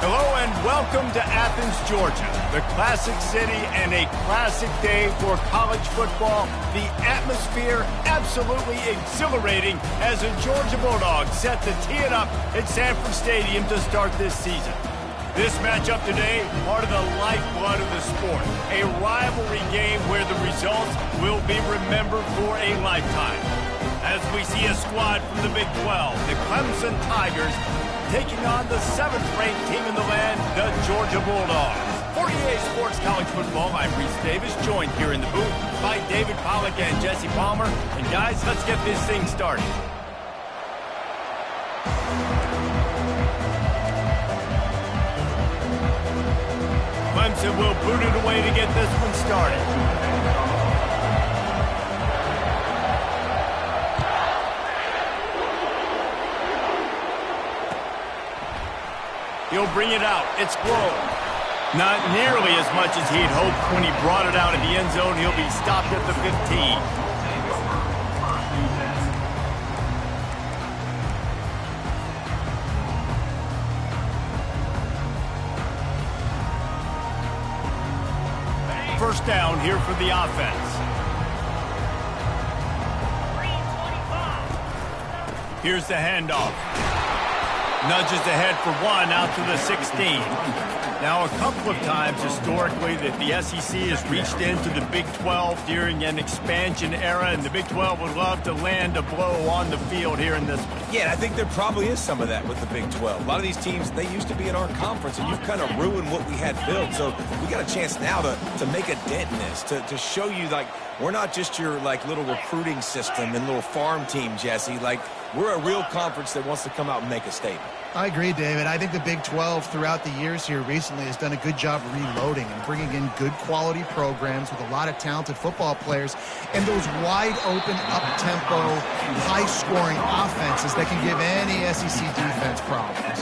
Hello and welcome to Athens, Georgia, the classic city and a classic day for college football. The atmosphere absolutely exhilarating as the Georgia Bulldogs set to tee it up at Sanford Stadium to start this season. This matchup today, part of the lifeblood of the sport, a rivalry game where the results will be remembered for a lifetime. As we see a squad from the Big 12, the Clemson Tigers, taking on the 7th-ranked team in the land, the Georgia Bulldogs. For EA Sports College Football, I'm Reese Davis, joined here in the booth by David Pollack and Jesse Palmer. And guys, let's get this thing started. Clemson will boot it away to get this one started. He'll bring it out. It's Glow. Not nearly as much as he'd hoped when he brought it out in the end zone. He'll be stopped at the 15. First down here for the offense. Here's the handoff. Nudges ahead for one out to the 16. Now, a couple of times historically that the SEC has reached into the Big 12 during an expansion era, and the Big 12 would love to land a blow on the field here in this one. Yeah, I think there probably is some of that with the Big 12. A lot of these teams, they used to be in our conference, and you've kind of ruined what we had built. So we got a chance now to make a dent in this, to show you, like, we're not just your, like, little recruiting system and little farm team, Jesse. Like, we're a real conference that wants to come out and make a statement. I agree, David. I think the Big 12 throughout the years here recently has done a good job reloading and bringing in good quality programs with a lot of talented football players and those wide open, up-tempo, high-scoring offenses that can give any SEC defense problems.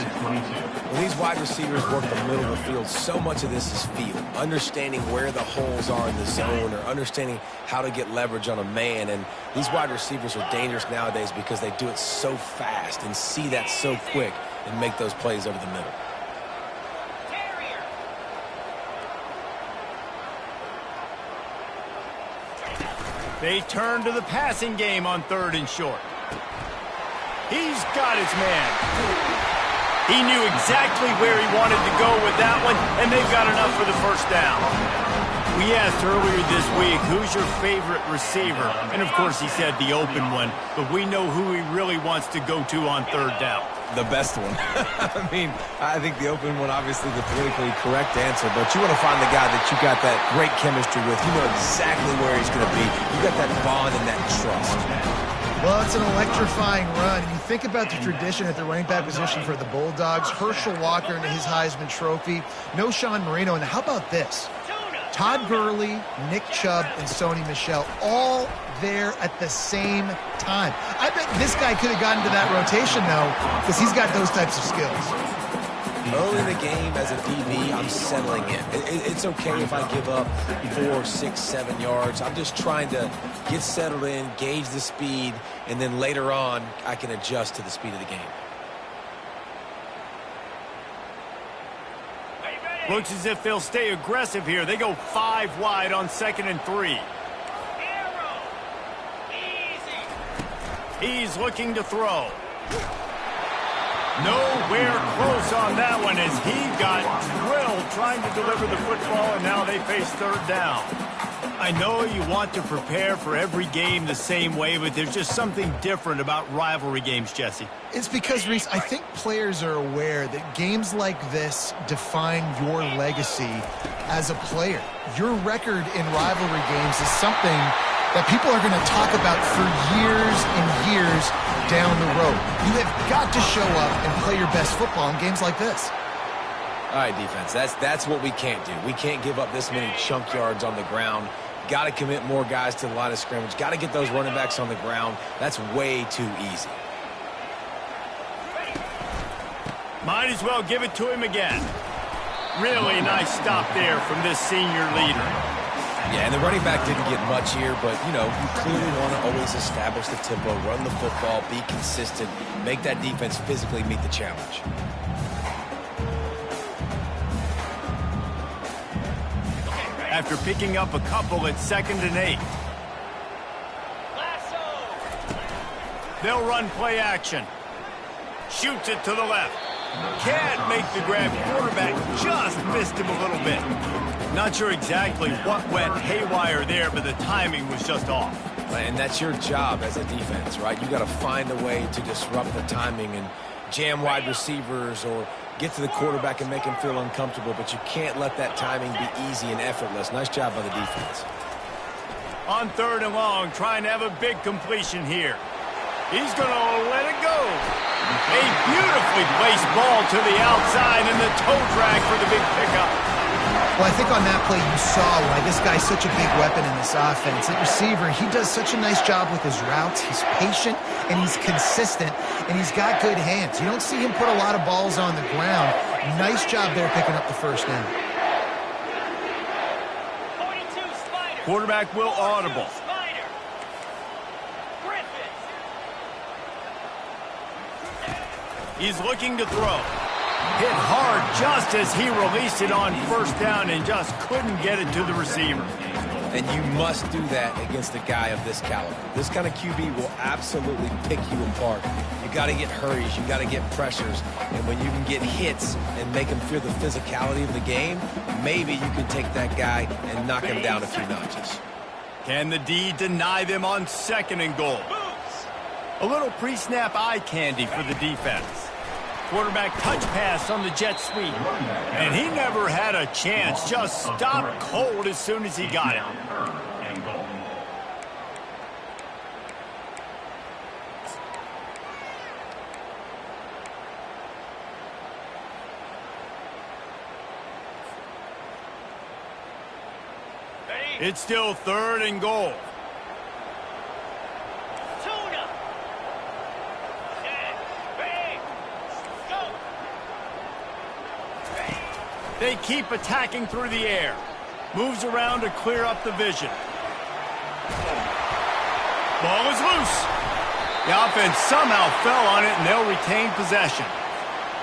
When these wide receivers work the middle of the field, so much of this is feel. Understanding where the holes are in the zone or understanding how to get leverage on a man. And these wide receivers are dangerous nowadays because they do it so fast and see that so quick and make those plays over the middle. They turn to the passing game on 3rd and short. He's got his man. He knew exactly where he wanted to go with that one, and they've got enough for the first down. We asked earlier this week, who's your favorite receiver? And, of course, he said the open one, but we know who he really wants to go to on 3rd down. The best one. I mean, I think the open one, obviously the politically correct answer, but you want to find the guy that you got that great chemistry with. You know exactly where he's going to be. You got that bond and that trust. Well, it's an electrifying run. And you think about the tradition at the running back position for the Bulldogs. Herschel Walker and his Heisman Trophy. No Sean Marino. And how about this? Todd Gurley, Nick Chubb, and Sony Michel all there at the same time. I bet this guy could have gotten to that rotation, though, because he's got those types of skills. Early in the game as a DB, I'm settling in. It's okay if I give up 4, 6, 7 yards. I'm just trying to get settled in, gauge the speed, and then later on, I can adjust to the speed of the game. Looks as if they'll stay aggressive here. They go 5 wide on 2nd and 3. He's looking to throw. Nowhere close on that one as he got drilled trying to deliver the football, and now they face 3rd down. I know you want to prepare for every game the same way, but there's just something different about rivalry games, Jesse. It's because, Reese, I think players are aware that games like this define your legacy as a player. Your record in rivalry games is something that people are going to talk about for years and years down the road. You have got to show up and play your best football in games like this. All right, defense, that's what we can't do. We can't give up this many chunk yards on the ground. Got to commit more guys to the line of scrimmage. Got to get those running backs on the ground. That's way too easy. Might as well give it to him again. Really nice stop there from this senior leader. Yeah, and the running back didn't get much here, but, you know, you clearly want to always establish the tempo, run the football, be consistent, make that defense physically meet the challenge. after picking up a couple at 2nd and 8. They'll run play action. Shoots it to the left. Can't make the grab. Quarterback just missed him a little bit. Not sure exactly what went haywire there, but the timing was just off. And that's your job as a defense, right? You got to find a way to disrupt the timing and jam wide receivers or get to the quarterback and make him feel uncomfortable, but you can't let that timing be easy and effortless. Nice job by the defense. On 3rd and long, trying to have a big completion here. He's going to let it go. A beautifully placed ball to the outside and the toe drag for the big pickup. Well, I think on that play you saw why this guy's such a big weapon in this offense. At receiver, he does such a nice job with his routes. He's patient, and he's consistent, and he's got good hands. You don't see him put a lot of balls on the ground. Nice job there picking up the first down. Quarterback will audible. He's looking to throw. Hit hard just as he released it on 1st down and just couldn't get it to the receiver. And you must do that against a guy of this caliber. This kind of QB will absolutely pick you apart. You got to get hurries. You got to get pressures. And when you can get hits and make him feel the physicality of the game, maybe you can take that guy and knock him down a few notches. Can the D deny them on 2nd and goal? A little pre-snap eye candy for the defense. Quarterback touch pass on the jet sweep. And he never had a chance. Just stopped cold as soon as he got it. It's still 3rd and goal. They keep attacking through the air. Moves around to clear up the vision. Ball is loose. The offense somehow fell on it, and they'll retain possession.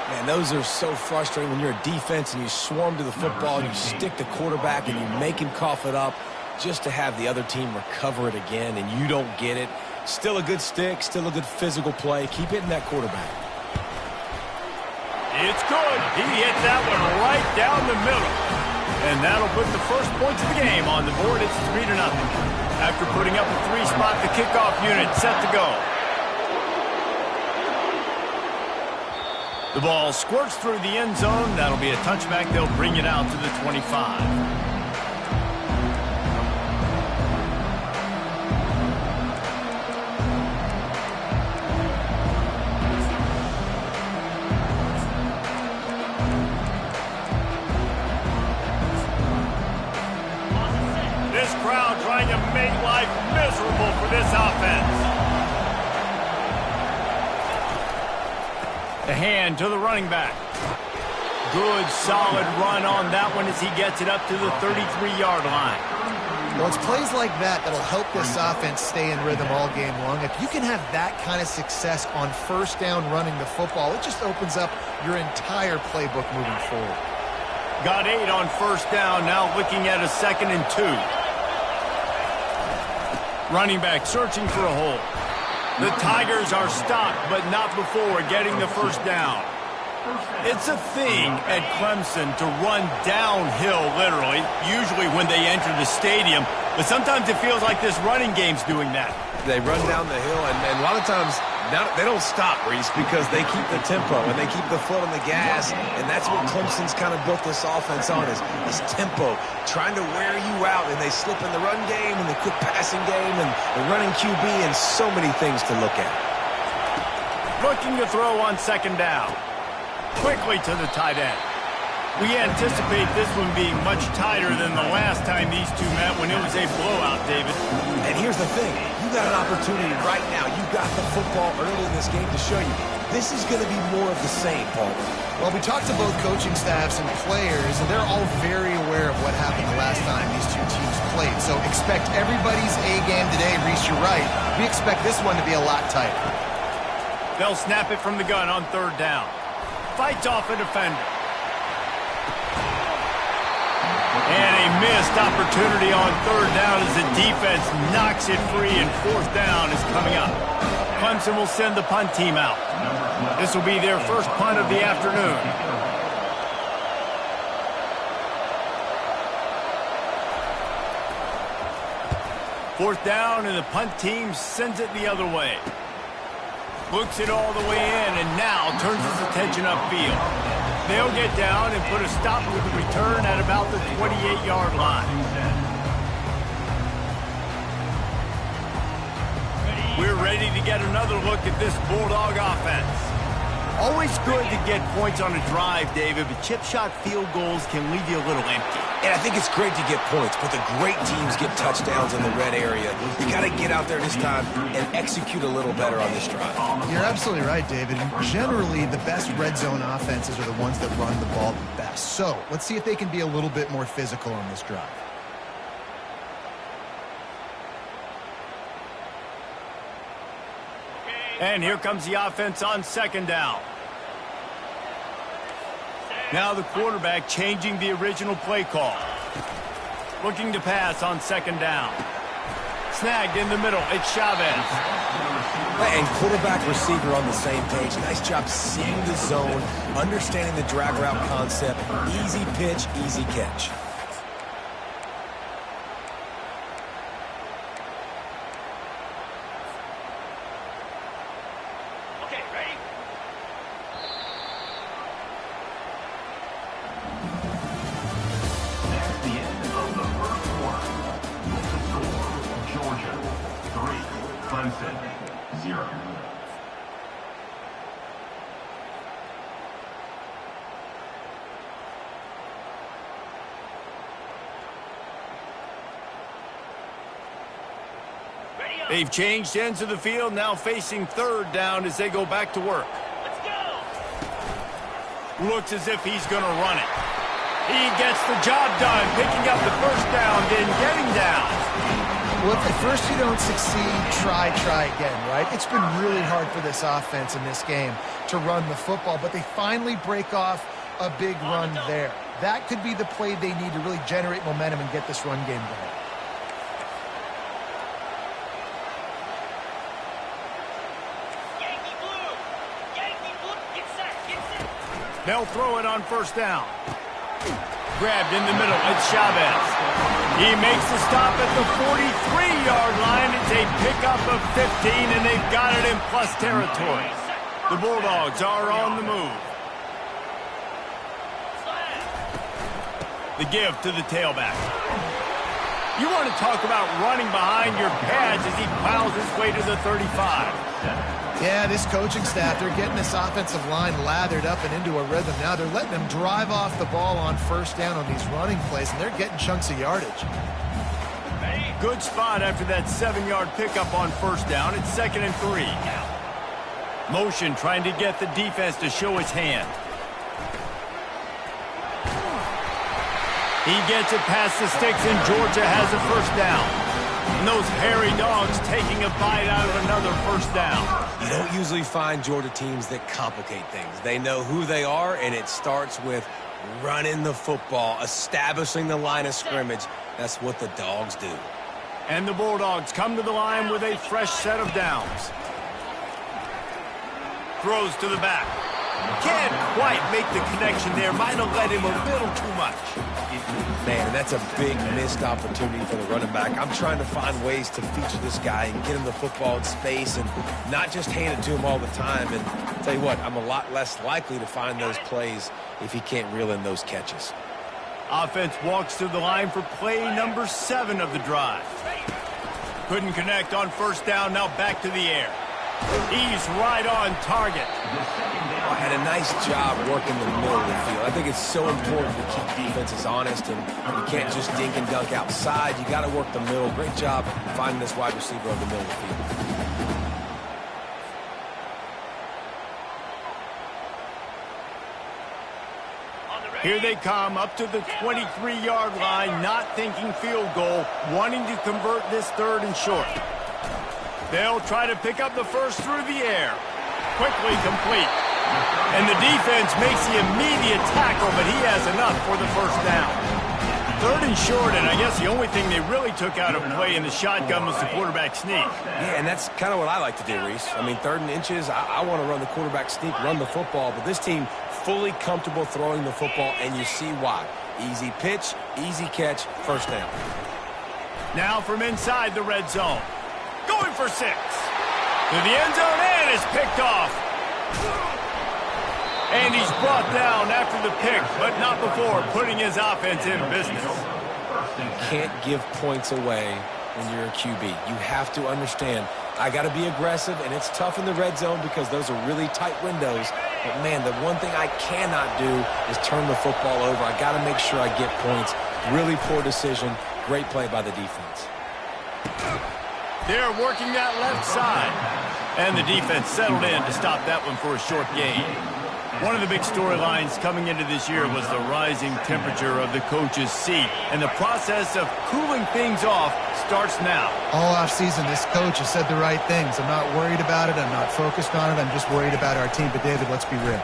Man, those are so frustrating when you're a defense and you swarm to the football and you stick the quarterback and you make him cough it up just to have the other team recover it again and you don't get it. Still a good stick, still a good physical play. Keep hitting that quarterback. It's good. He hit that one right down the middle. And that'll put the first points of the game on the board. It's 3-0. After putting up a 3-spot, the kickoff unit set to go. The ball squirts through the end zone. That'll be a touchback. They'll bring it out to the 25. This crowd trying to make life miserable for this offense. The hand to the running back. Good, solid run on that one as he gets it up to the 33-yard line. Well, it's plays like that that'll help this offense stay in rhythm all game long. If you can have that kind of success on 1st down running the football, it just opens up your entire playbook moving forward. Got 8 on 1st down, now looking at a 2nd and 2. Running back searching for a hole. The Tigers are stopped, but not before getting the 1st down. It's a thing at Clemson to run downhill, literally, usually when they enter the stadium. But sometimes it feels like this running game's doing that. They run down the hill, and a lot of times they don't stop, Reese, because they keep the tempo and they keep the foot on the gas, and that's what Clemson's kind of built this offense on, is tempo, trying to wear you out, and they slip in the run game and the quick passing game and the running QB and so many things to look at. Looking to throw on 2nd down. Quickly to the tight end. We anticipate this one being much tighter than the last time these two met when it was a blowout, David. And here's the thing. You got an opportunity right now. You got the football early in this game to show you. This is going to be more of the same, Paul. Well, we talked to both coaching staffs and players, and they're all very aware of what happened the last time these two teams played. So expect everybody's A-game today. Reese, you're right. We expect this one to be a lot tighter. They'll snap it from the gun on 3rd down. Fights off a defender. And a missed opportunity on third down as the defense knocks it free, and fourth down is coming up. Clemson will send the punt team out. This will be their first punt of the afternoon. Fourth down, and the punt team sends it the other way. Looks it all the way in, and now turns his attention upfield. They'll get down and put a stop with the return at about the 28-yard line. We're ready to get another look at this Bulldog offense. Always good to get points on a drive, David, but chip shot field goals can leave you a little empty. And I think it's great to get points, but the great teams get touchdowns in the red area. You got to get out there this time and execute a little better on this drive. You're absolutely right, David. And generally, the best red zone offenses are the ones that run the ball the best. So let's see if they can be a little bit more physical on this drive. And here comes the offense on second down. Now the quarterback changing the original play call. Looking to pass on second down. Snagged in the middle. It's Chavez. And quarterback receiver on the same page. Nice job seeing the zone, understanding the drag route concept. Easy pitch, easy catch. Clemson, 0. They've changed ends of the field, now facing third down as they go back to work. Let's go. Looks as if he's going to run it. He gets the job done, picking up the first down, then getting down. Well, if at first you don't succeed, try again, right? It's been really hard for this offense in this game to run the football, but they finally break off a big run there. That could be the play they need to really generate momentum and get this run game going. They'll throw it on first down. Grabbed in the middle. It's Chavez. He makes the stop at the 43-yard line. It's a pickup of 15, and they've got it in plus territory. The Bulldogs are on the move. The give to the tailback. You want to talk about running behind your pads as he plows his way to the 35. Yeah, this coaching staff, they're getting this offensive line lathered up and into a rhythm. Now they're letting them drive off the ball on first down on these running plays, and they're getting chunks of yardage. Good spot after that 7-yard pickup on first down. It's 2nd and 3. Motion trying to get the defense to show his hand. He gets it past the sticks, and Georgia has a first down. And those hairy dogs taking a bite out of another first down. You don't usually find Georgia teams that complicate things. They know who they are, and it starts with running the football, establishing the line of scrimmage. That's what the Dogs do. And the Bulldogs come to the line with a fresh set of downs. Throws to the back. Can't quite make the connection there. Might have led him a little too much. Man, that's a big missed opportunity for the running back. I'm trying to find ways to feature this guy and get him the football in space and not just hand it to him all the time. And I'll tell you what, I'm a lot less likely to find those plays if he can't reel in those catches. Offense walks to the line for play number 7 of the drive. Couldn't connect on first down, now back to the air. He's right on target. Had a nice job working the middle of the field. I think it's so important to keep defenses honest, and you can't just dink and dunk outside. You got to work the middle. Great job finding this wide receiver on the middle of the field. Here they come up to the 23-yard line, not thinking field goal, wanting to convert this 3rd and short. They'll try to pick up the first through the air. Quickly complete. And the defense makes the immediate tackle, but he has enough for the first down. 3rd and short, and I guess the only thing they really took out of play in the shotgun was the quarterback sneak. Yeah, and that's kind of what I like to do, Reese. I mean, 3rd and inches, I want to run the quarterback sneak, run the football, but this team fully comfortable throwing the football, and you see why. Easy pitch, easy catch, first down. Now from inside the red zone. Going for 6. To the end zone, and is picked off. And he's brought down after the pick, but not before putting his offense in business. You can't give points away when you're a QB. You have to understand, I got to be aggressive, and it's tough in the red zone because those are really tight windows. But, man, the one thing I cannot do is turn the football over. I got to make sure I get points. Really poor decision. Great play by the defense. They're working that left side. And the defense settled in to stop that one for a short gain. One of the big storylines coming into this year was the rising temperature of the coach's seat. And the process of cooling things off starts now. All offseason, this coach has said the right things. I'm not worried about it. I'm not focused on it. I'm just worried about our team. But, David, let's be real.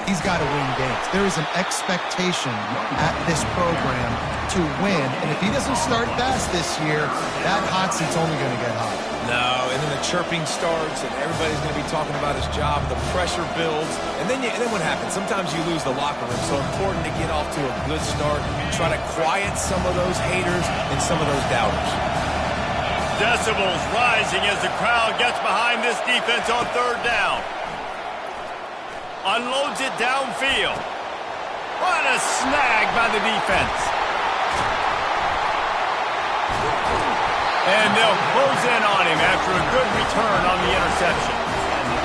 He's got to win games. There is an expectation at this program to win. And if he doesn't start fast this year, that hot seat's only going to get hot. No, and then the chirping starts, and everybody's going to be talking about his job. The pressure builds, and then what happens? Sometimes you lose the locker room. So important to get off to a good start, try to quiet some of those haters and some of those doubters. Decibels rising as the crowd gets behind this defense on 3rd down. Unloads it downfield. What a snag by the defense. And they'll close in on him after a good return on the interception.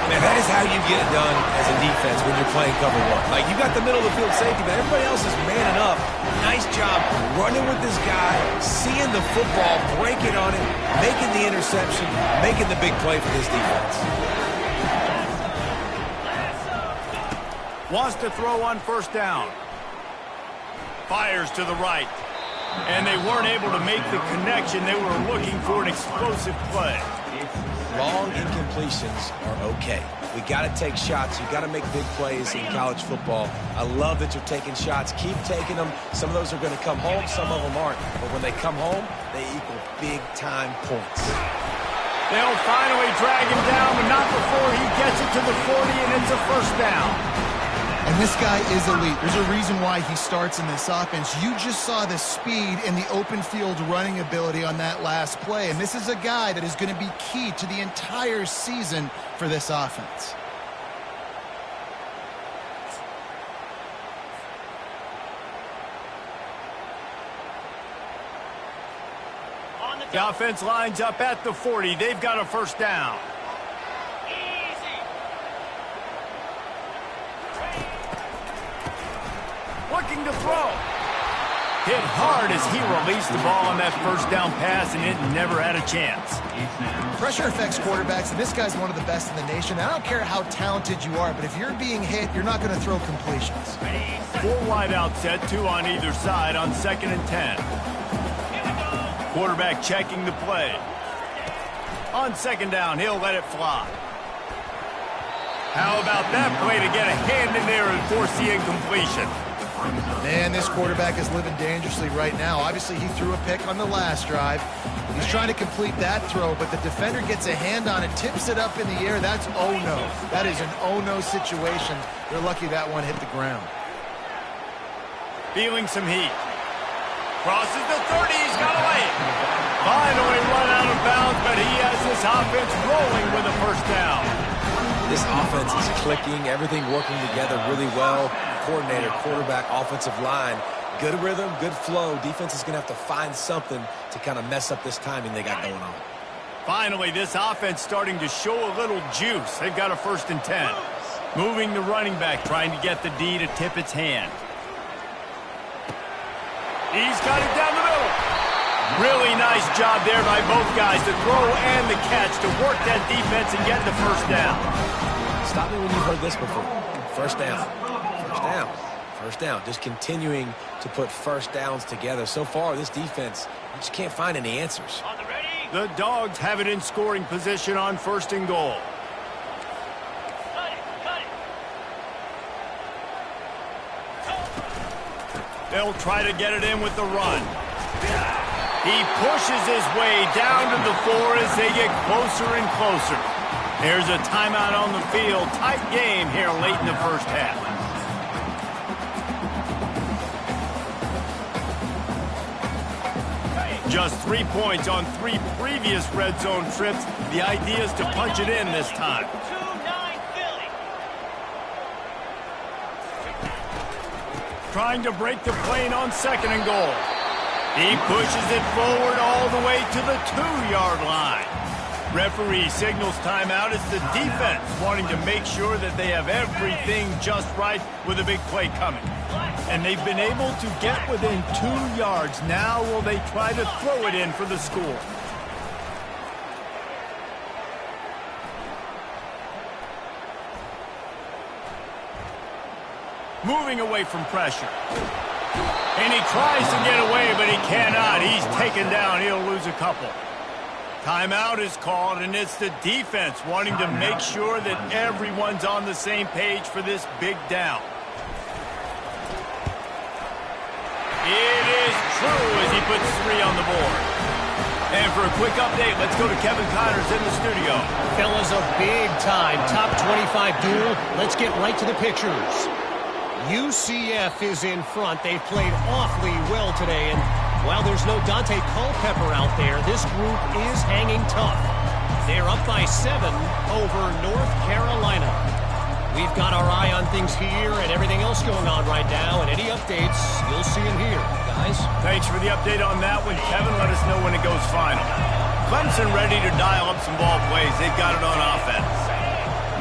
Man, that is how you get it done as a defense when you're playing cover 1. Like, you got the middle of the field safety, but everybody else is manning up. Nice job running with this guy, seeing the football, breaking on it, making the interception, making the big play for this defense. Wants to throw on 1st down. Fires to the right. And they weren't able to make the connection. They were looking for an explosive play. Long incompletions are okay. We got to take shots. You got to make big plays in college football. I love that you're taking shots. Keep taking them. Some of those are going to come home. Some of them aren't. But when they come home, they equal big-time points. They'll finally drag him down, but not before he gets it to the 40, and it's a 1st down. And this guy is elite. There's a reason why he starts in this offense. You just saw the speed and the open field running ability on that last play. And this is a guy that is going to be key to the entire season for this offense. The offense lines up at the 40. They've got a 1st down. Looking to throw. Hit hard as he released the ball on that 1st down pass, and it never had a chance. Pressure affects quarterbacks, and this guy's one of the best in the nation. I don't care how talented you are, but if you're being hit, you're not going to throw completions. 4 wide out set, 2 on either side on 2nd and 10. Quarterback checking the play. On 2nd down, he'll let it fly. How about that play to get a hand in there and force the incompletion? Man, this quarterback is living dangerously right now. Obviously, he threw a pick on the last drive. He's trying to complete that throw, but the defender gets a hand on it, tips it up in the air. That's oh-no. That is an oh-no situation. They're lucky that one hit the ground. Feeling some heat. Crosses the 30. He's got away. Finally run out of bounds, but he has this offense rolling with a 1st down. This offense is clicking, everything working together really well. Coordinator, quarterback, offensive line, good rhythm, good flow. Defense is going to have to find something to kind of mess up this timing they got going on. Finally, this offense starting to show a little juice. They've got a 1st and 10. Moving the running back, trying to get the D to tip its hand. He's got it down the middle. Really nice job there by both guys, the throw and the catch, to work that defense and get the 1st down. Stop me when you've heard this before. 1st down. 1st down. 1st down. Just continuing to put 1st downs together. So far, this defense, you just can't find any answers. The Dogs have it in scoring position on 1st and goal. They'll try to get it in with the run. He pushes his way down to the 4 as they get closer and closer. There's a timeout on the field. Tight game here late in the first half. Just 3 points on 3 previous red zone trips. The idea is to punch it in this time. Trying to break the plane on 2nd and goal. He pushes it forward all the way to the 2-yard line. Referee signals timeout. It's the defense wanting to make sure that they have everything just right with a big play coming. And they've been able to get within 2 yards. Now will they try to throw it in for the score? Moving away from pressure. And he tries to get away, but he cannot. He's taken down. He'll lose a couple. Timeout is called, and it's the defense wanting to make sure that everyone's on the same page for this big down. It is true as he puts 3 on the board. And for a quick update, let's go to Kevin Connors in the studio. Fellas, a big-time top 25 duel. Let's get right to the pictures. UCF is in front. They've played awfully well today, and while there's no Dante Culpepper out there, this group is hanging tough. They're up by 7 over North Carolina. We've got our eye on things here and everything else going on right now, and any updates, you'll see them here, guys. Thanks for the update on that one, Kevin. Let us know when it goes final. Clemson ready to dial up some ball plays. They've got it on offense.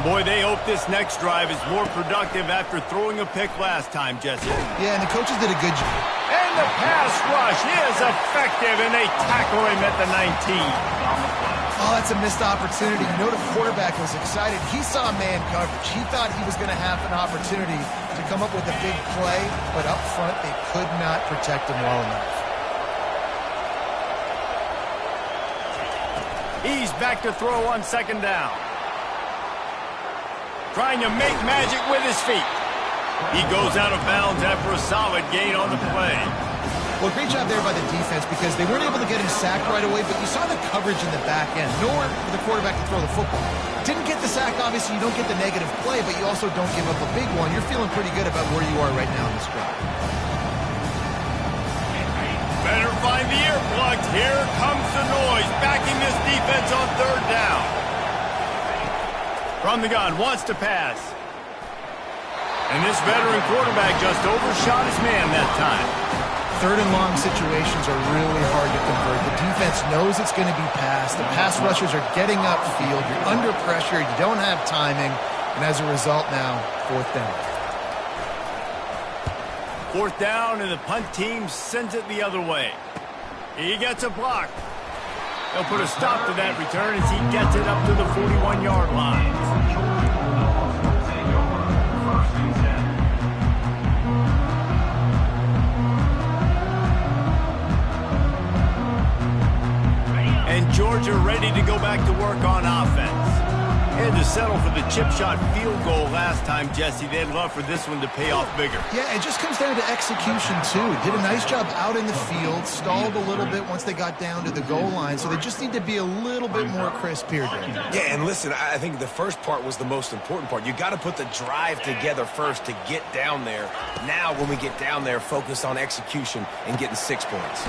Boy, they hope this next drive is more productive after throwing a pick last time, Jesse. Yeah, and the coaches did a good job. And the pass rush is effective, and they tackle him at the 19. Oh, that's a missed opportunity. You know the quarterback was excited. He saw man coverage. He thought he was going to have an opportunity to come up with a big play, but up front they could not protect him well enough. He's back to throw on 2nd down. Trying to make magic with his feet. He goes out of bounds after a solid gain on the play. Well, great job there by the defense because they weren't able to get him sacked right away, but you saw the coverage in the back end. Nowhere for the quarterback to throw the football. Didn't get the sack, obviously. You don't get the negative play, but you also don't give up a big one. You're feeling pretty good about where you are right now in this drive. Better find the earplugs. Here comes the noise, backing this defense on 3rd down. From the gun, wants to pass. And this veteran quarterback just overshot his man that time. 3rd and long situations are really hard to convert. The defense knows it's going to be passed. The pass rushers are getting upfield. You're under pressure. You don't have timing. And as a result now, 4th down. 4th down, and the punt team sends it the other way. He gets a block. They'll put a stop to that return as he gets it up to the 41-yard line. And Georgia ready to go back to work on offense. Had to settle for the chip shot field goal last time, Jesse. They'd love for this one to pay off bigger. Yeah, it just comes down to execution, too. Did a nice job out in the field, stalled a little bit once they got down to the goal line, so they just need to be a little bit more crisp here, Dave. Yeah, and listen, I think the first part was the most important part. You got to put the drive together first to get down there. Now, when we get down there, focus on execution and getting 6 points.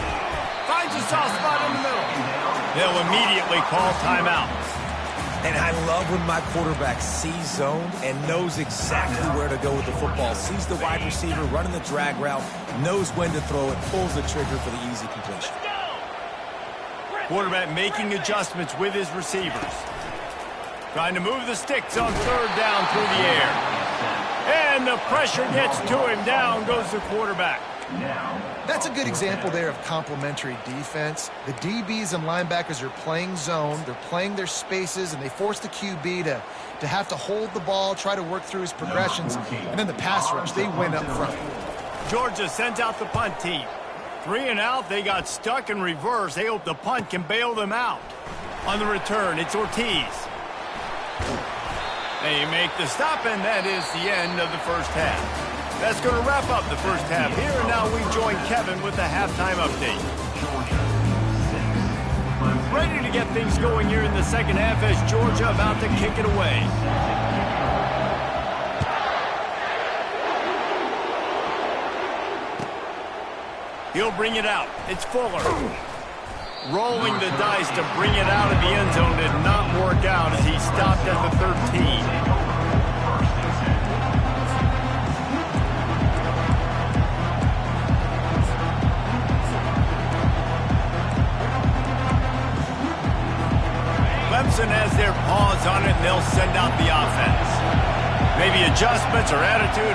Finds a soft spot in the middle. They'll immediately call timeout. And I love when my quarterback sees zone and knows exactly where to go with the football. Sees the wide receiver running the drag route, knows when to throw it, pulls the trigger for the easy completion. Quarterback making adjustments with his receivers. Trying to move the sticks on 3rd down through the air. And the pressure gets to him. Down goes the quarterback. That's a good example there of complementary defense. The DBs and linebackers are playing zone, they're playing their spaces, and they force the QB to have to hold the ball, try to work through his progressions, and then the pass rush, they win up front. Georgia sends out the punt team. 3 and out, they got stuck in reverse. They hope the punt can bail them out. On the return, it's Ortiz. They make the stop, and that is the end of the first half. That's going to wrap up the first half here, and now we join Kevin with the halftime update. Ready to get things going here in the second half as Georgia about to kick it away. He'll bring it out. It's Fuller. Rolling the dice to bring it out of the end zone did not work out as he stopped at the 13. Clemson has their paws on it, and they'll send out the offense. Maybe adjustments or attitude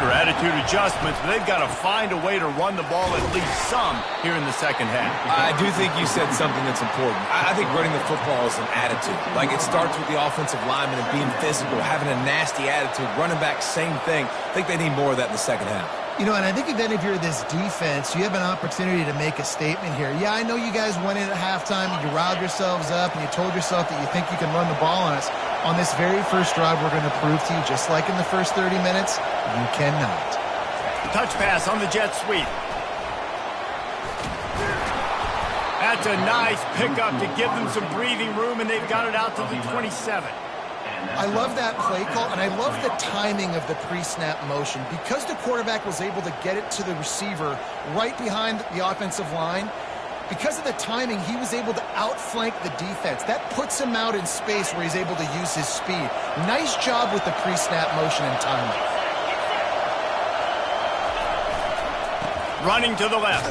adjustments, but they've got to find a way to run the ball at least some here in the second half. I do think you said something that's important. I think running the football is an attitude. Like, it starts with the offensive lineman and being physical, having a nasty attitude. Running back, same thing. I think they need more of that in the second half. You know, and I think then if you're this defense, you have an opportunity to make a statement here. Yeah, I know you guys went in at halftime and you riled yourselves up and you told yourself that you think you can run the ball on us. On this very first drive, we're going to prove to you, just like in the first 30 minutes, you cannot. Touch pass on the jet sweep. That's a nice pickup to give them some breathing room, and they've got it out to the 27. I love that play call, and I love the timing of the pre-snap motion. Because the quarterback was able to get it to the receiver right behind the offensive line, because of the timing, he was able to outflank the defense. That puts him out in space where he's able to use his speed. Nice job with the pre-snap motion and timing. Running to the left.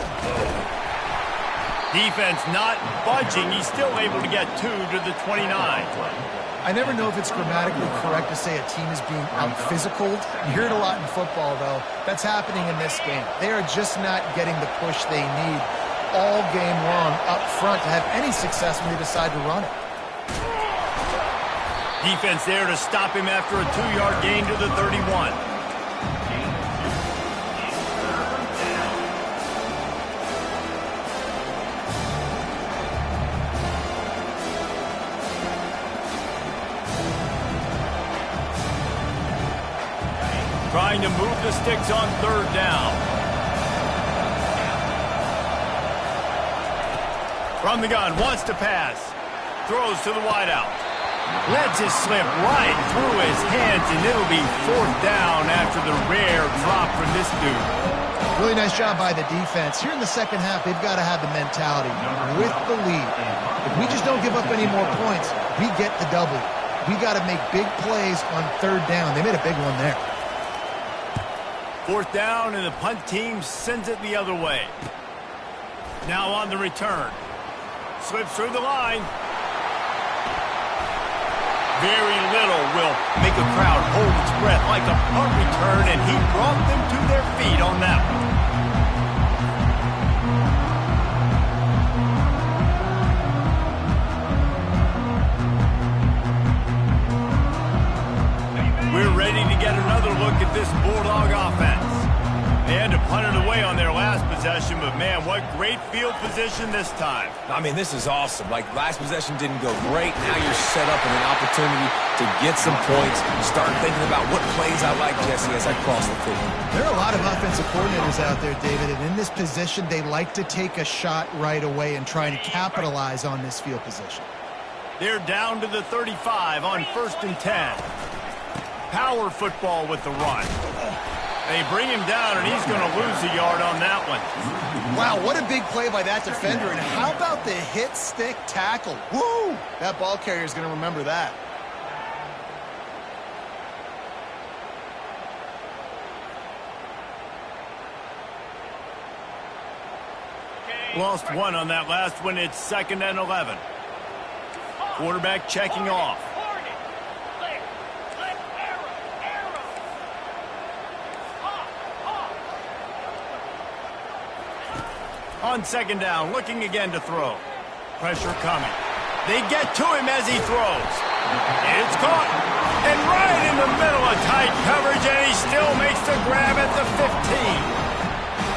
Defense not budging. He's still able to get 2 to the 29. I never know if it's grammatically correct to say a team is being out-physicaled. You hear it a lot in football, though. That's happening in this game. They are just not getting the push they need all game long up front to have any success when they decide to run it. Defense there to stop him after a 2-yard gain to the 31. Trying to move the sticks on third down. From the gun, wants to pass. Throws to the wideout. Lets it slip right through his hands, and it'll be fourth down after the rare drop from this dude. Really nice job by the defense. Here in the second half, they've got to have the mentality with the lead. If we just don't give up any more points, we get the W. We got to make big plays on third down. They made a big one there. Fourth down, and the punt team sends it the other way. Now on the return. Slips through the line. Very little will make a crowd hold its breath like a punt return, and he brought them to their feet on that one. We're ready to get another look at this Bulldog offense. They had to punt it away on their last possession, but man, what great field position this time. I mean, this is awesome. Like, last possession didn't go great. Now you're set up in an opportunity to get some points. Start thinking about what plays I like, Jesse, as I cross the field. There are a lot of offensive coordinators out there, David, and in this position, they like to take a shot right away and try to capitalize on this field position. They're down to the 35 on 1st and 10. Power football with the run. They bring him down, and he's going to lose a yard on that one. Wow, what a big play by that defender. And how about the hit stick tackle? Woo! That ball carrier is going to remember that. Lost one on that last one. It's 2nd and 11. Quarterback checking off. On 2nd down, looking again to throw. Pressure coming. They get to him as he throws. It's caught. And right in the middle of tight coverage, and he still makes the grab at the 15.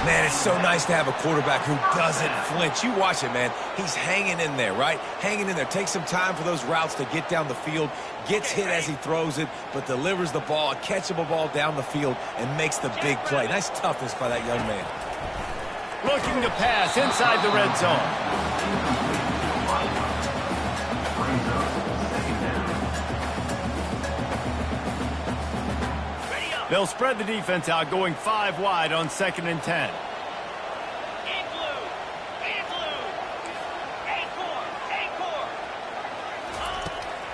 Man, it's so nice to have a quarterback who doesn't flinch. You watch it, man. He's hanging in there, right? Hanging in there. Takes some time for those routes to get down the field. Gets hit as he throws it, but delivers the ball, a catchable ball down the field, and makes the big play. Nice toughness by that young man. Looking to pass inside the red zone. They'll spread the defense out, going 5 wide on 2nd and 10.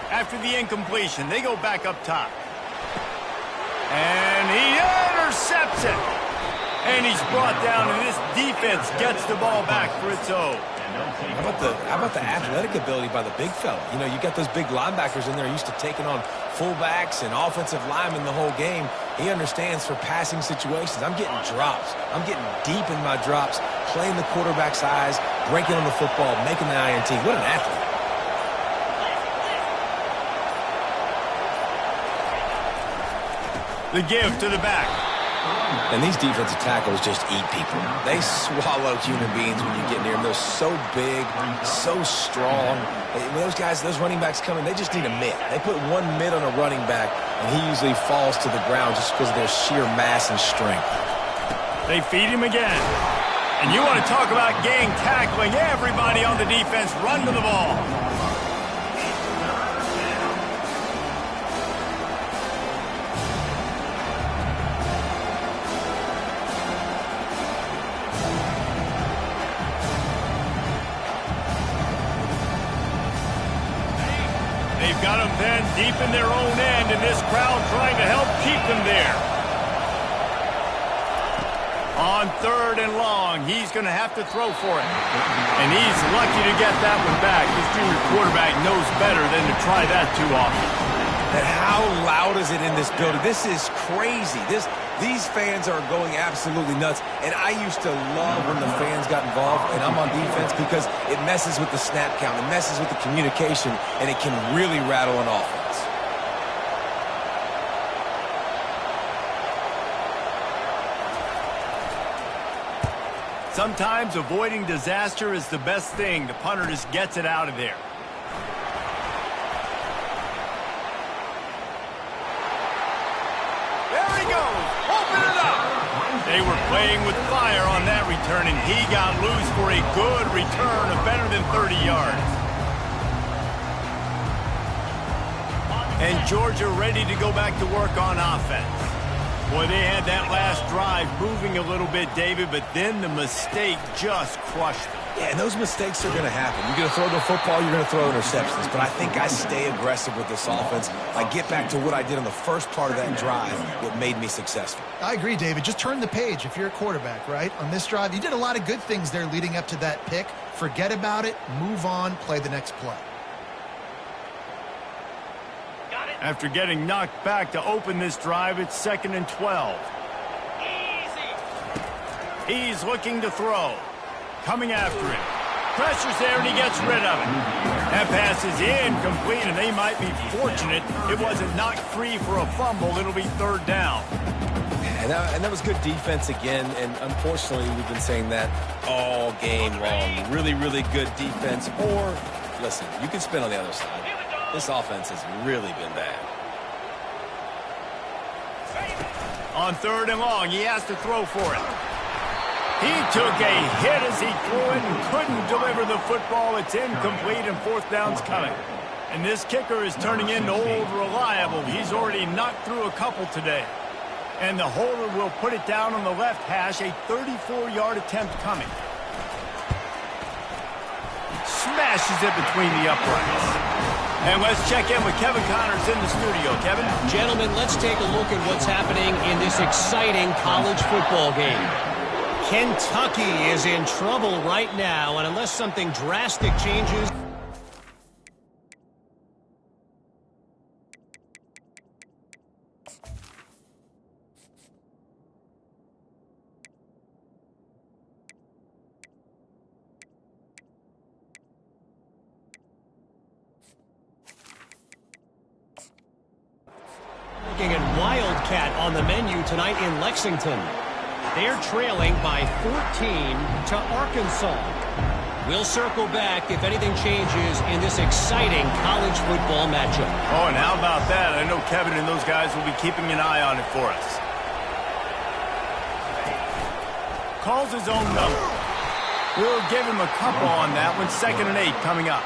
After the incompletion, they go back up top. And he intercepts it. And he's brought down, and this defense gets the ball back for its own. How about the athletic ability by the big fella? You know, you got those big linebackers in there used to taking on fullbacks and offensive linemen the whole game. He understands for passing situations. I'm getting drops. I'm getting deep in my drops, playing the quarterback's eyes, breaking on the football, making the INT. What an athlete. The give to the back. And these defensive tackles just eat people. They swallow human beings when you get near them. They're so big, so strong. When those guys, those running backs come in, they just need a mid. They put one mid on a running back, and he usually falls to the ground just because of their sheer mass and strength. They feed him again. And you want to talk about gang tackling. Everybody on the defense run to the ball. They've got them then deep in their own end, and this crowd trying to help keep them there. On 3rd and long, he's going to have to throw for it. And he's lucky to get that one back. This junior quarterback knows better than to try that too often. And how loud is it in this building? This is crazy. These fans are going absolutely nuts. And I used to love when the fans got involved, and I'm on defense, because it messes with the snap count. It messes with the communication, and it can really rattle an offense. Sometimes avoiding disaster is the best thing. The punter just gets it out of there. There he goes. Open it up. They were playing with fire on that return, and he got loose for a good return of better than 30 yards. And Georgia ready to go back to work on offense. Boy, they had that last drive moving a little bit, David, but then the mistake just crushed them. Yeah, and those mistakes are going to happen. You're going to throw the football, you're going to throw interceptions. But I think I stay aggressive with this offense. I get back to what I did on the first part of that drive, what made me successful. I agree, David. Just turn the page if you're a quarterback, right? On this drive, you did a lot of good things there leading up to that pick. Forget about it, move on, play the next play. After getting knocked back to open this drive, it's 2nd and 12. He's looking to throw. Coming after him. Pressure's there, and he gets rid of it. That pass is incomplete, and they might be fortunate it wasn't knocked free for a fumble. It'll be 3rd down. And that was good defense again, and unfortunately, we've been saying that all game long. Really, really good defense. Or, listen, you can spin on the other side. This offense has really been bad. On 3rd and long, he has to throw for it. He took a hit as he threw it and couldn't deliver the football. It's incomplete, and 4th down's coming. And this kicker is turning into old reliable. He's already knocked through a couple today. And the holder will put it down on the left hash, a 34-yard attempt coming. Smashes it between the uprights. And let's check in with Kevin Connors in the studio. Kevin? Gentlemen, let's take a look at what's happening in this exciting college football game. Kentucky is in trouble right now, and unless something drastic changes... Looking at Wildcat on the menu tonight in Lexington. They're trailing by 14 to Arkansas. We'll circle back if anything changes in this exciting college football matchup. Oh, and how about that? I know Kevin and those guys will be keeping an eye on it for us. Calls his own number. We'll give him a couple on that one. 2nd and 8 coming up.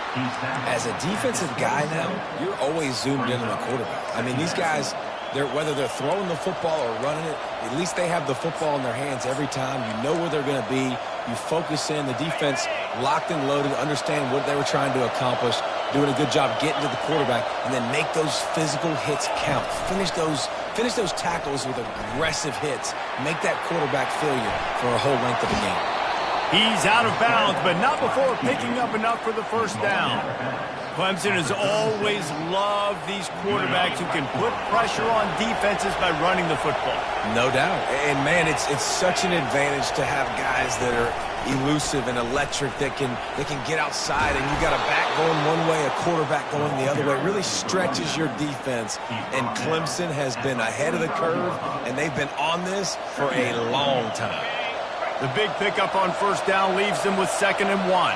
As a defensive guy now, you're always zoomed in on the quarterback. I mean, these guys, whether they're throwing the football or running it, at least they have the football in their hands every time. You know where they're going to be. You focus in. The defense locked and loaded, understand what they were trying to accomplish, doing a good job getting to the quarterback, and then make those physical hits count. Finish those tackles with aggressive hits. Make that quarterback feel you for a whole length of the game. He's out of bounds, but not before picking up enough for the first down. Clemson has always loved these quarterbacks who can put pressure on defenses by running the football. No doubt. And, man, it's such an advantage to have guys that are elusive and electric that can get outside, and you got a back going one way, a quarterback going the other way. It really stretches your defense, and Clemson has been ahead of the curve, and they've been on this for a long time. The big pickup on first down leaves them with 2nd and 1.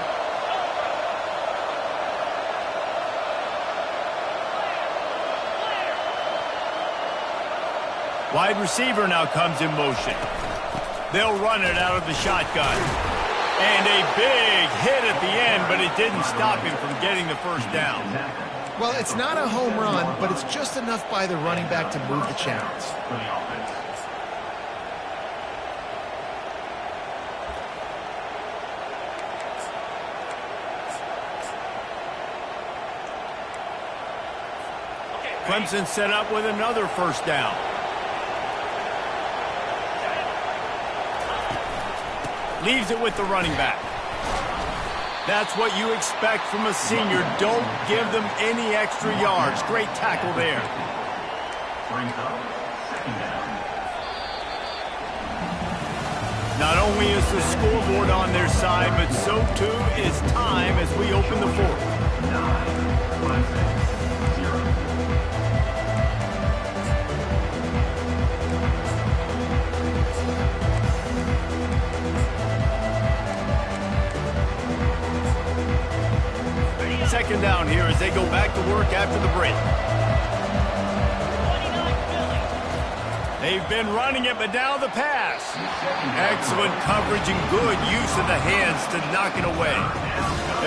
Wide receiver now comes in motion. They'll run it out of the shotgun. And a big hit at the end, but it didn't stop him from getting the first down. Well, it's not a home run, but it's just enough by the running back to move the chains. Clemson set up with another first down. Leaves it with the running back. That's what you expect from a senior. Don't give them any extra yards. Great tackle there. Not only is the scoreboard on their side, but so too is time as we open the fourth. Second down here as they go back to work after the break. They've been running it, but now the pass. Excellent coverage and good use of the hands to knock it away.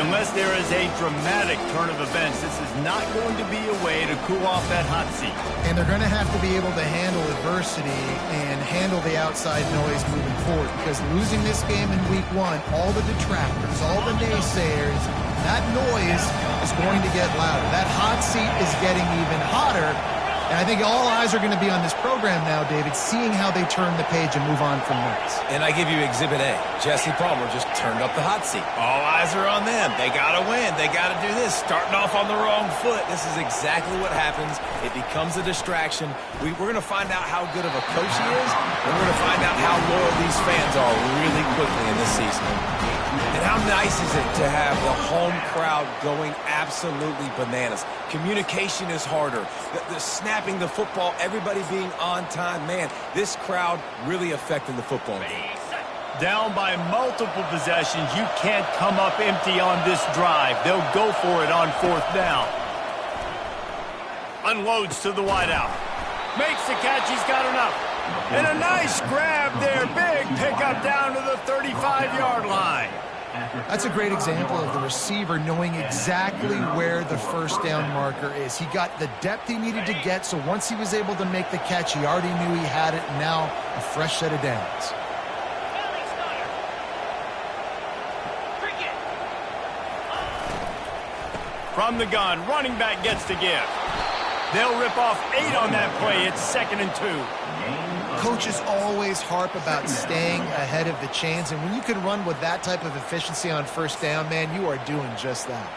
Unless there is a dramatic turn of events, this is not going to be a way to cool off that hot seat. And they're going to have to be able to handle adversity and handle the outside noise moving forward, because losing this game in week 1, all the detractors, all the naysayers, that noise is going to get louder. That hot seat is getting even hotter. And I think all eyes are going to be on this program now, David, seeing how they turn the page and move on from this. And I give you Exhibit A. Jesse Palmer just turned up the hot seat. All eyes are on them. They got to win. They got to do this. Starting off on the wrong foot. This is exactly what happens. It becomes a distraction. We're going to find out how good of a coach he is, and we're going to find out how loyal these fans are really quickly in this season. And how nice is it to have the home crowd going absolutely bananas? Communication is harder. The snapping the football, everybody being on time. Man, this crowd really affecting the football game. Down by multiple possessions, you can't come up empty on this drive. They'll go for it on fourth down. Unloads to the wideout. Makes the catch. He's got enough. And a nice grab there. Big pickup down to the 35-yard line. That's a great example of the receiver knowing exactly where the first down marker is. He got the depth he needed to get, so once he was able to make the catch, he already knew he had it, and now a fresh set of downs. From the gun, running back gets to give. They'll rip off 8 on that play. It's 2nd and 2. Coaches always harp about staying ahead of the chains, and when you can run with that type of efficiency on first down, man, you are doing just that.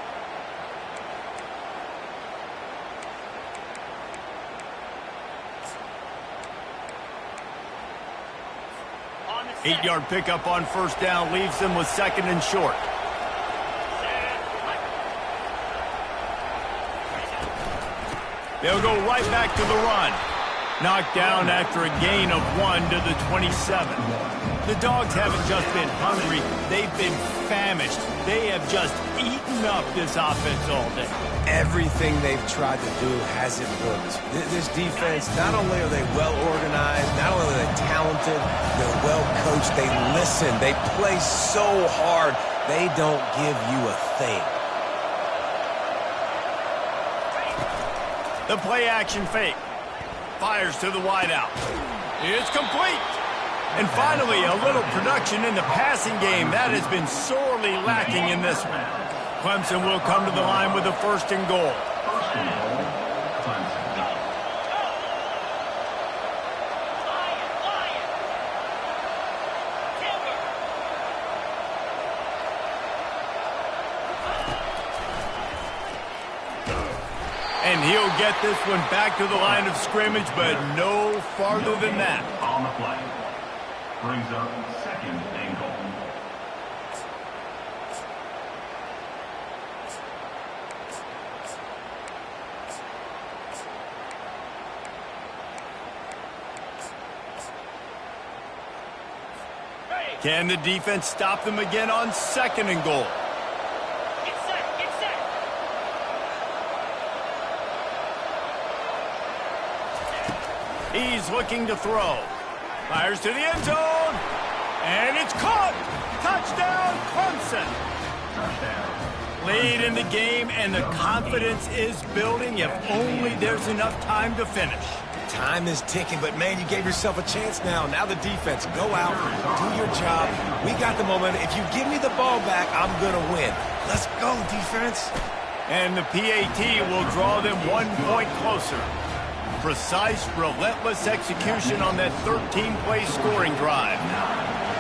Eight-yard pickup on first down leaves them with 2nd and short. They'll go right back to the run. Knocked down after a gain of 1 to the 27. The Dogs haven't just been hungry, they've been famished. They have just eaten up this offense all day. Everything they've tried to do hasn't worked. This defense, not only are they well organized, not only are they talented, they're well coached, they listen, they play so hard, they don't give you a thing. The play action fake. Fires to the wideout. It's complete. And finally, a little production in the passing game. That has been sorely lacking in this one. Clemson will come to the line with a 1st and goal. First and goal, Clemson. And he'll get this one back to the line of scrimmage, but no farther than that. On the play. Brings up 2nd and goal. Can the defense stop them again on 2nd and goal? Get set, get set. He's looking to throw. Fires to the end zone. And it's caught. Touchdown, Clemson. Touchdown. Lead in the game, and the confidence is building if only there's enough time to finish. Time is ticking, but man, you gave yourself a chance now. Now the defense, go out, do your job. We got the momentum. If you give me the ball back, I'm going to win. Let's go, defense. And the PAT will draw them 1 point closer. Precise, relentless execution on that 13-play scoring drive.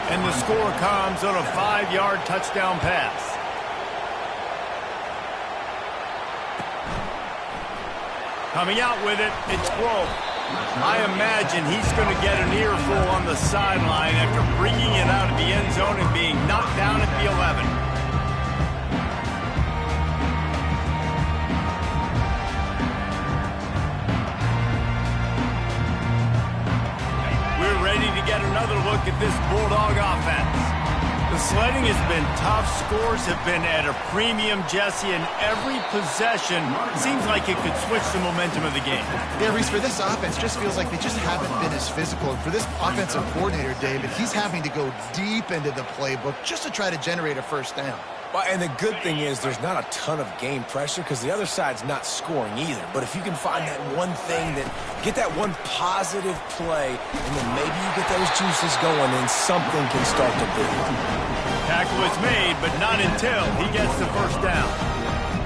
And the score comes on a 5-yard touchdown pass. Coming out with it, it's Grove. I imagine he's going to get an earful on the sideline after bringing it out of the end zone and being knocked down at the 11. We're ready to get another look at this Bulldog offense. The sledding has been tough. Scores have been at a premium, Jesse, and every possession seems like it could switch the momentum of the game. Yeah, Reese, for this offense, just feels like they just haven't been as physical. And for this offensive coordinator, David, he's having to go deep into the playbook just to try to generate a 1st down. Well, and the good thing is there's not a ton of game pressure because the other side's not scoring either. But if you can find that one thing, get that one positive play, and then maybe you get those juices going, and something can start to build. Tackle is made, but not until he gets the 1st down.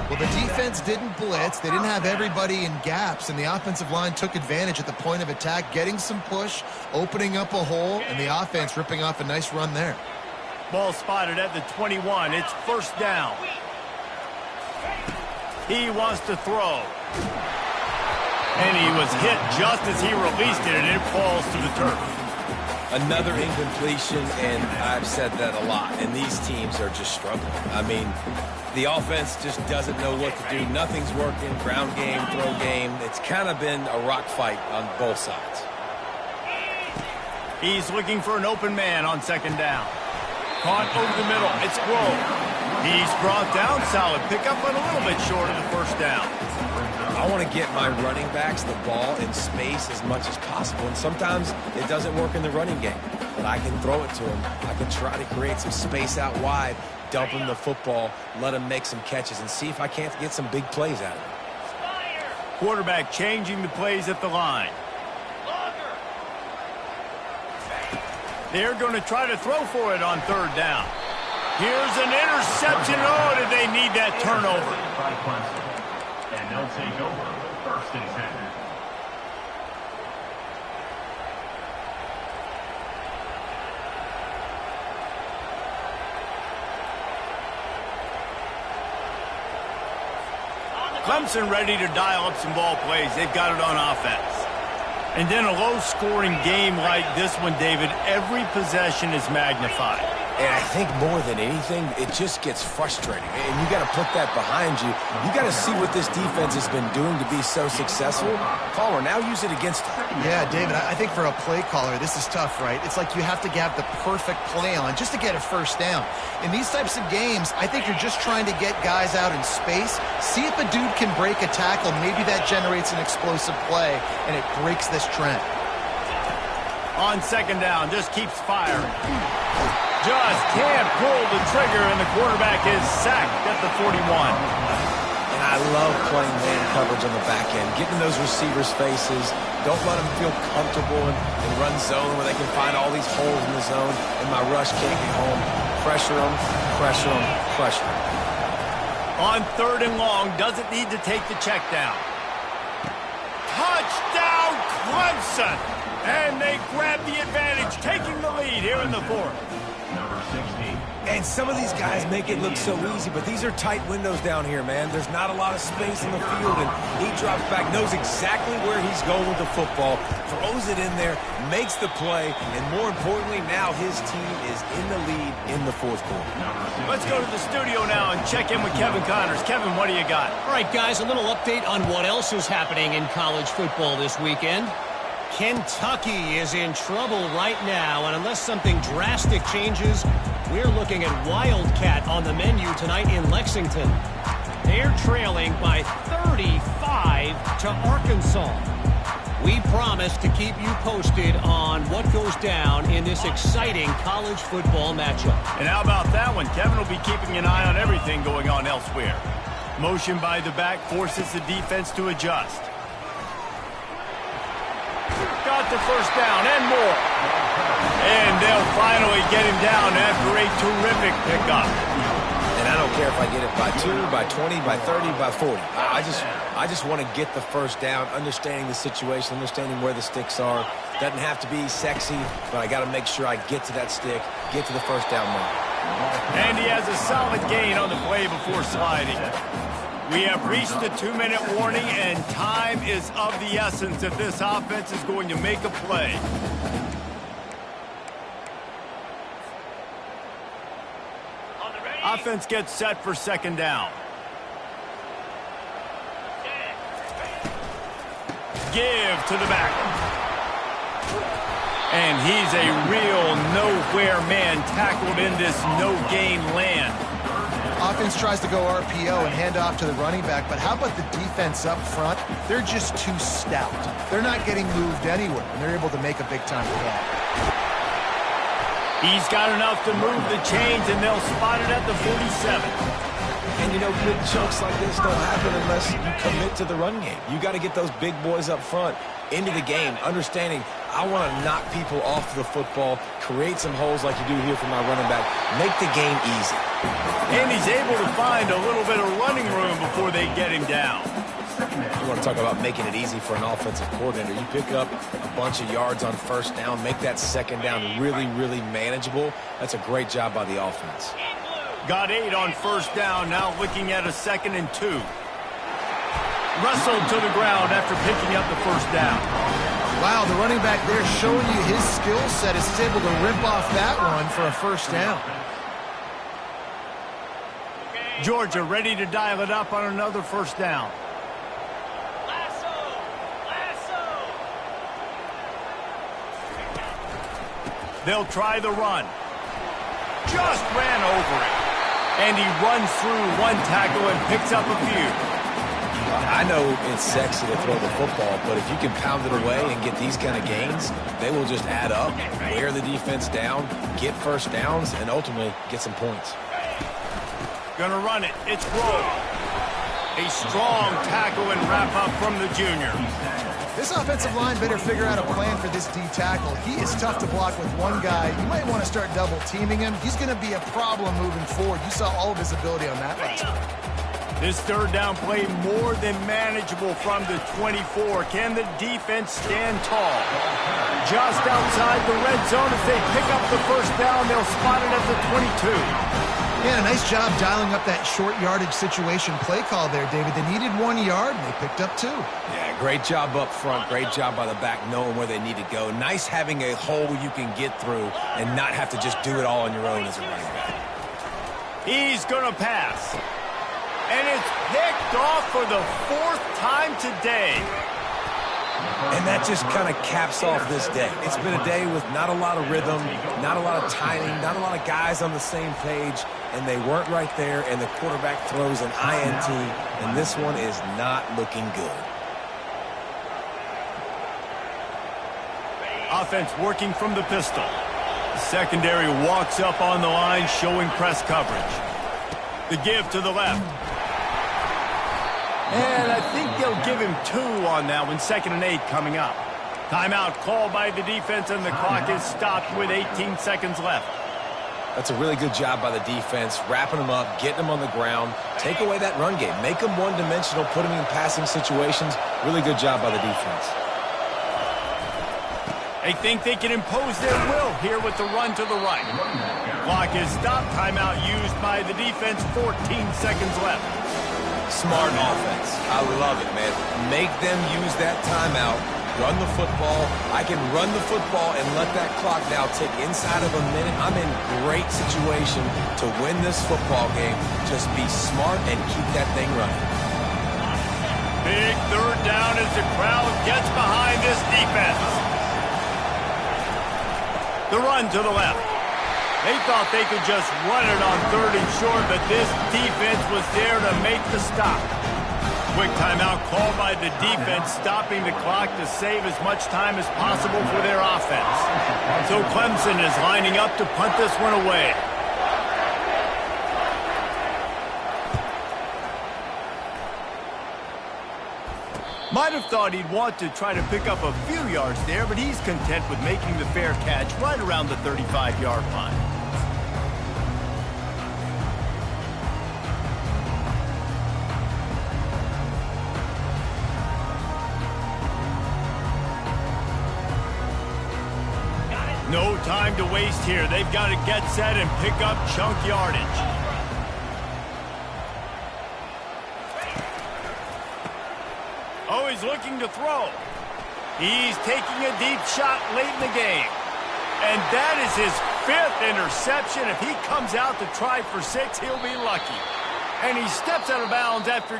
Well, the defense didn't blitz. They didn't have everybody in gaps, and the offensive line took advantage at the point of attack, getting some push, opening up a hole, and the offense ripping off a nice run there. Ball spotted at the 21. It's 1st down. He wants to throw. And he was hit just as he released it, and it falls to the turf. Another incompletion, and I've said that a lot, and these teams are just struggling. I mean, the offense just doesn't know what to do. Nothing's working. Ground game, throw game. It's kind of been a rock fight on both sides. He's looking for an open man on 2nd down. Caught over the middle. It's Grove. He's brought down. Solid pickup, but a little bit short of the 1st down. I want to get my running backs the ball in space as much as possible, and sometimes it doesn't work in the running game. But I can throw it to them. I can try to create some space out wide, dump him the football, let him make some catches, and see if I can't get some big plays out of him. Quarterback changing the plays at the line. They're going to try to throw for it on 3rd down. Here's an interception. Oh, did they need that turnover? And they'll take over 1st and 10. Clemson ready to dial up some ball plays. They've got it on offense. And then a low-scoring game like this one, David, every possession is magnified. And I think more than anything, it just gets frustrating. And you got to put that behind you. You got to see what this defense has been doing to be so successful. Caller, now use it against them. Yeah, David, I think for a play caller, this is tough, right? It's like you have to have the perfect play on just to get a first down. In these types of games, I think you're just trying to get guys out in space, see if a dude can break a tackle. Maybe that generates an explosive play, and it breaks this trend. On second down, just keeps firing. Just can't pull the trigger, and the quarterback is sacked at the 41. And I love playing man coverage on the back end, getting those receivers' faces. Don't let them feel comfortable and run zone where they can find all these holes in the zone, and my rush can't get home. Pressure them, pressure them, pressure them. On third and long, doesn't need to take the check down. Touchdown, Clemson! And they grab the advantage, taking the lead here in the fourth. Number 60. And some of these guys make it look so easy, but these are tight windows down here, man. There's not a lot of space in the field, and he drops back, knows exactly where he's going with the football, throws it in there, makes the play, and more importantly, now his team is in the lead in the fourth quarter. Let's go to the studio now and check in with Kevin Connors. Kevin, what do you got? All right, guys, a little update on what else is happening in college football this weekend. Kentucky is in trouble right now, and unless something drastic changes, we're looking at Wildcat on the menu tonight in Lexington. They're trailing by 35 to Arkansas. We promise to keep you posted on what goes down in this exciting college football matchup. And how about that one? Kevin will be keeping an eye on everything going on elsewhere. Motion by the back forces the defense to adjust. Got the first down and more. And they'll finally get him down after a terrific pickup. And I don't care if I get it by 2, by 20, by 30, by 40. I just want to get the first down, understanding the situation, understanding where the sticks are. Doesn't have to be sexy, but I got to make sure I get to that stick, get to the first down mark. And he has a solid gain on the play before sliding. We have reached the 2-minute warning, and time is of the essence if this offense is going to make a play. Offense gets set for second down. Give to the back. And he's a real nowhere man tackled in this no-gain land. Offense tries to go RPO and hand off to the running back, but how about the defense up front? They're just too stout. They're not getting moved anywhere, and they're able to make a big-time play. He's got enough to move the chains, and they'll spot it at the 47. And, you know, big chunks like this don't happen unless you commit to the run game. You got to get those big boys up front into the game, understanding I want to knock people off the football, create some holes like you do here for my running back, make the game easy. And he's able to find a little bit of running room before they get him down. You want to talk about making it easy for an offensive coordinator. You pick up a bunch of yards on first down, make that second down really, really manageable. That's a great job by the offense. Got 8 on first down, now looking at a 2nd and 2. Wrestled to the ground after picking up the first down. Wow, the running back there showing you his skill set is able to rip off that one for a first down. Georgia ready to dial it up on another first down. They'll try the run. Just ran over it. And he runs through one tackle and picks up a few. I know it's sexy to throw the football, but if you can pound it away and get these kind of gains, they will just add up, wear the defense down, get first downs, and ultimately get some points. Gonna run it. It's Rowe. A strong tackle and wrap up from the junior. This offensive line better figure out a plan for this D tackle. He is tough to block with one guy. You might want to start double teaming him. He's going to be a problem moving forward. You saw all of his ability on that last one. This third down play more than manageable from the 24. Can the defense stand tall? Just outside the red zone as they pick up the first down. They'll spot it at the 22. Yeah, a nice job dialing up that short yardage situation play call there, David. They needed 1 yard, and they picked up 2. Yeah, great job up front. Great job by the back knowing where they need to go. Nice having a hole you can get through and not have to just do it all on your own as a running back. He's going to pass. And it's picked off for the 4th time today. And that just kind of caps off this day. It's been a day with not a lot of rhythm, not a lot of timing, not a lot of guys on the same page, and they weren't right there, and the quarterback throws an INT, and this one is not looking good. Offense working from the pistol. The secondary walks up on the line, showing press coverage. The give to the left. And I think they'll give him 2 on that one. 2nd and 8 coming up. Timeout called by the defense, and the clock is stopped with 18 seconds left. That's a really good job by the defense, wrapping them up, getting them on the ground, take away that run game, make them one-dimensional, put them in passing situations. Really good job by the defense. They think they can impose their will here with the run to the right. Clock is stopped. Timeout used by the defense. 14 seconds left. Smart offense. I love it, man. Make them use that timeout. Run the football. I can run the football and let that clock now tick inside of a minute. I'm in great situation to win this football game. Just be smart and keep that thing running. Big 3rd down as the crowd gets behind this defense. The run to the left. They thought they could just run it on 3rd and short, but this defense was there to make the stop. Quick timeout called by the defense, stopping the clock to save as much time as possible for their offense. So Clemson is lining up to punt this one away. Might have thought he'd want to try to pick up a few yards there, but he's content with making the fair catch right around the 35-yard line. No time to waste here. They've got to get set and pick up chunk yardage. Oh, he's looking to throw. He's taking a deep shot late in the game. And that is his 5th interception. If he comes out to try for 6, he'll be lucky. And he steps out of bounds after